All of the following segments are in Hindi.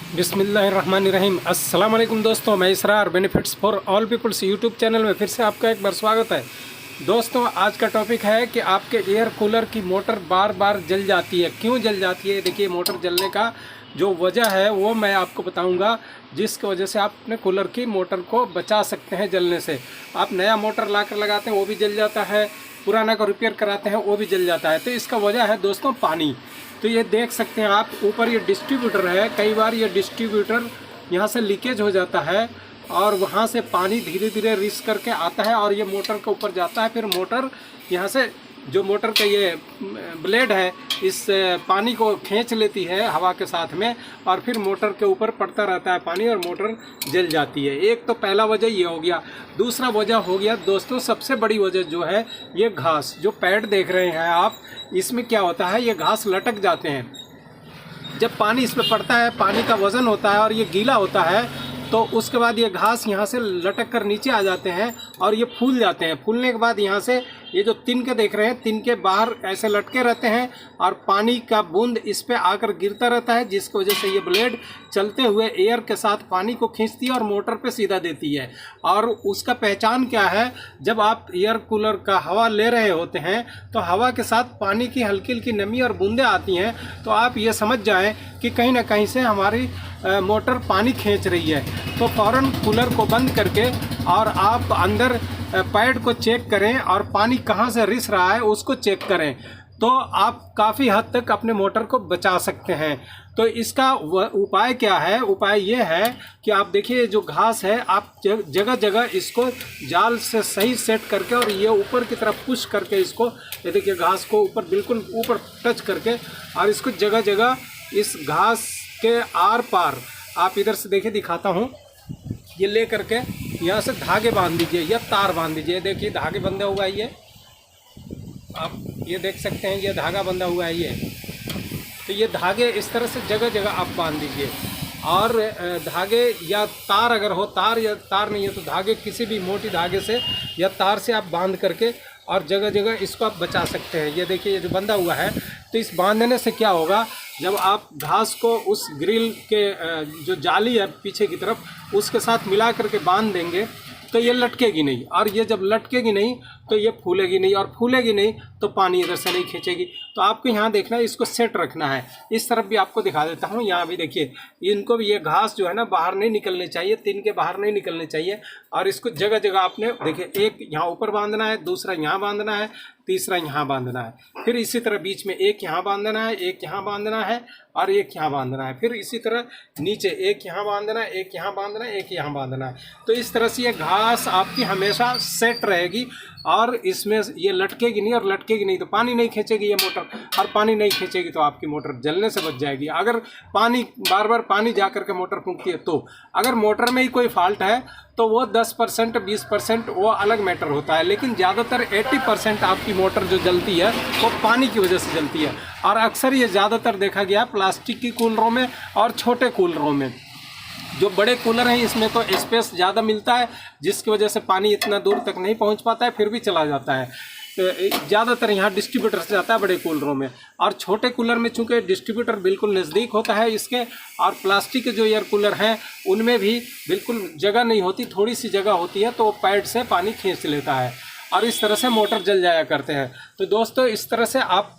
बिस्मिल्लाहिर्रहमानिर्रहीम। अस्सलाम वालेकुम दोस्तों, मैं Israr benefits for all peoples YouTube channel में फिर से आपका एक बार स्वागत है। दोस्तों, आज का टॉपिक है कि आपके एयर कूलर की मोटर बार बार जल जाती है। क्यों जल जाती है? देखिए, मोटर जलने का जो वजह है वो मैं आपको बताऊंगा, जिसकी वजह से आप अपने कूलर की मोटर को बचा सकते हैं जलने से। आप नया मोटर लाकर लगाते हैं वो भी जल जाता है, पुराना को रिपेयर कराते हैं वो भी जल जाता है। तो इसका वजह है दोस्तों पानी। तो ये देख सकते हैं आप, ऊपर ये डिस्ट्रीब्यूटर है। कई बार ये डिस्ट्रीब्यूटर यहाँ से लीकेज हो जाता है और वहाँ से पानी धीरे धीरे रिस करके आता है और ये मोटर के ऊपर जाता है। फिर मोटर यहाँ से जो मोटर का ये ब्लेड है इस पानी को खींच लेती है हवा के साथ में और फिर मोटर के ऊपर पड़ता रहता है पानी और मोटर जल जाती है। एक तो पहला वजह ये हो गया। दूसरा वजह हो गया दोस्तों, सबसे बड़ी वजह जो है ये घास। जो पैड देख रहे हैं आप, इसमें क्या होता है, ये घास लटक जाते हैं। जब पानी इस पर पड़ता है, पानी का वज़न होता है और ये गीला होता है, तो उसके बाद ये घास यहाँ से लटक कर नीचे आ जाते हैं और ये फूल जाते हैं। फूलने के बाद यहाँ से ये जो तिनके देख रहे हैं, तिनके बाहर ऐसे लटके रहते हैं और पानी का बूंद इस पे आकर गिरता रहता है, जिसकी वजह से ये ब्लेड चलते हुए एयर के साथ पानी को खींचती है और मोटर पे सीधा देती है। और उसका पहचान क्या है, जब आप एयर कूलर का हवा ले रहे होते हैं तो हवा के साथ पानी की हल्की हल्की नमी और बूंदें आती हैं, तो आप ये समझ जाएं कि कहीं ना कहीं से हमारी मोटर पानी खींच रही है। तो फ़ौरन कूलर को बंद करके और आप अंदर पैड को चेक करें और पानी कहाँ से रिस रहा है उसको चेक करें, तो आप काफ़ी हद तक अपने मोटर को बचा सकते हैं। तो इसका उपाय क्या है? उपाय ये है कि आप देखिए, जो घास है आप जगह जगह इसको जाल से सही सेट करके और ये ऊपर की तरफ पुश करके इसको, ये देखिए घास को ऊपर बिल्कुल ऊपर टच करके और इसको जगह जगह इस घास के आर पार, आप इधर से देखिए दिखाता हूँ, ये ले करके यहाँ से धागे बांध दीजिए या तार बांध दीजिए। देखिए धागे बंधा हुआ है, ये आप ये देख सकते हैं, ये धागा बंधा हुआ है ये। तो ये धागे इस तरह से जगह जगह आप बांध दीजिए और धागे या तार, अगर हो तार, या तार नहीं है तो धागे, किसी भी मोटी धागे से या तार से आप बांध करके और जगह जगह इसको आप बचा सकते हैं। ये देखिए, ये जो बंधा हुआ है, तो इस बांधने से क्या होगा, जब आप घास को उस ग्रिल के जो जाली है पीछे की तरफ, उसके साथ मिला करके बांध देंगे तो ये लटकेगी नहीं। और ये जब लटकेगी नहीं तो ये फूलेगी नहीं, और फूलेगी नहीं तो पानी इधर से नहीं खींचेगी। तो आपको यहाँ देखना है, इसको सेट रखना है। इस तरफ भी आपको दिखा देता हूँ, यहाँ भी देखिए, इनको भी ये घास जो है ना बाहर नहीं निकलनी चाहिए, तिन के बाहर नहीं निकलने चाहिए। और इसको जगह जगह आपने देखिए, एक यहाँ ऊपर बांधना है, दूसरा यहाँ बांधना है, तीसरा यहाँ बांधना है, फिर इसी तरह बीच में एक यहाँ बांधना है, एक यहाँ बांधना है और एक यहाँ बांधना है, फिर इसी तरह नीचे एक यहाँ बांधना है, एक यहाँ बांधना है, एक यहाँ बांधना है। तो इस तरह से ये घास आपकी हमेशा सेट रहेगी और इसमें ये लटकेगी नहीं, और लटकेगी नहीं तो पानी नहीं खींचेगी ये मोटर, और पानी नहीं खींचेगी तो आपकी मोटर जलने से बच जाएगी। अगर पानी बार बार पानी जा कर के मोटर फूंकती है, तो अगर मोटर में ही कोई फॉल्ट है तो वो 10% 20% वो अलग मैटर होता है, लेकिन ज़्यादातर 80% आपकी मोटर जो जलती है वो पानी की वजह से जलती है। और अक्सर ये ज़्यादातर देखा गया प्लास्टिक की कूलरों में और छोटे कूलरों में। जो बड़े कूलर हैं इसमें तो स्पेस ज़्यादा मिलता है, जिसकी वजह से पानी इतना दूर तक नहीं पहुंच पाता है, फिर भी चला जाता है। ज़्यादातर यहाँ डिस्ट्रीब्यूटर से जाता है बड़े कूलरों में, और छोटे कूलर में चूँकि डिस्ट्रीब्यूटर बिल्कुल नज़दीक होता है इसके, और प्लास्टिक के जो एयर कूलर हैं उनमें भी बिल्कुल जगह नहीं होती, थोड़ी सी जगह होती है, तो वो पैड से पानी खींच लेता है और इस तरह से मोटर जल जाया करते हैं। तो दोस्तों, इस तरह से आप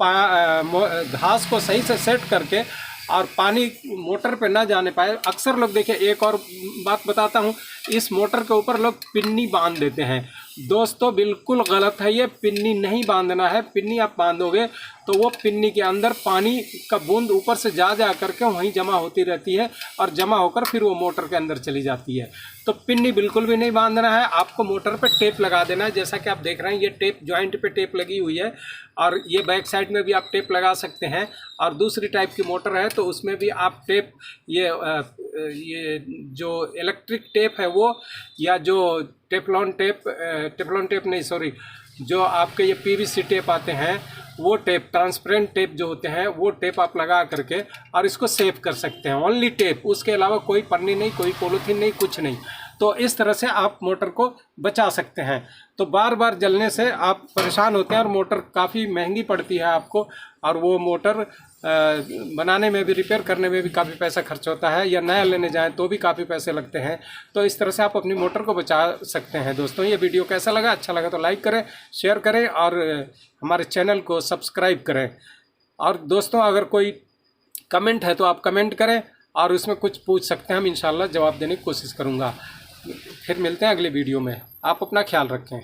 घास को सही से सेट करके और पानी मोटर पे ना जाने पाए। अक्सर लोग देखिए, एक और बात बताता हूँ, इस मोटर के ऊपर लोग पिन्नी बांध देते हैं। दोस्तों, बिल्कुल गलत है, ये पिन्नी नहीं बांधना है। पिन्नी आप बांधोगे तो वो पिन्नी के अंदर पानी का बूंद ऊपर से जा करके वहीं जमा होती रहती है और जमा होकर फिर वो मोटर के अंदर चली जाती है। तो पिन्नी बिल्कुल भी नहीं बांधना है। आपको मोटर पे टेप लगा देना है, जैसा कि आप देख रहे हैं, ये टेप जॉइंट पे टेप लगी हुई है, और ये बैक साइड में भी आप टेप लगा सकते हैं। और दूसरी टाइप की मोटर है तो उसमें भी आप टेप, ये जो इलेक्ट्रिक टेप है वो, या जो टेफ्लॉन टेप नहीं, सॉरी, जो आपके ये पीवीसी टेप आते हैं, वो टेप, ट्रांसपेरेंट टेप जो होते हैं, वो टेप आप लगा करके और इसको सेव कर सकते हैं। ओनली टेप, उसके अलावा कोई पन्नी नहीं, कोई पॉलीथीन नहीं, कुछ नहीं। तो इस तरह से आप मोटर को बचा सकते हैं। तो बार बार जलने से आप परेशान होते हैं और मोटर काफ़ी महंगी पड़ती है आपको, और वो मोटर बनाने में भी, रिपेयर करने में भी काफ़ी पैसा खर्च होता है, या नया लेने जाएं तो भी काफ़ी पैसे लगते हैं। तो इस तरह से आप अपनी मोटर को बचा सकते हैं। दोस्तों ये वीडियो कैसा लगा? अच्छा लगा तो लाइक करें, शेयर करें और हमारे चैनल को सब्सक्राइब करें। और दोस्तों अगर कोई कमेंट है तो आप कमेंट करें और उसमें कुछ पूछ सकते हैं, हम इंशाल्लाह जवाब देने की कोशिश करूँगा। फिर मिलते हैं अगले वीडियो में। आप अपना ख्याल रखें।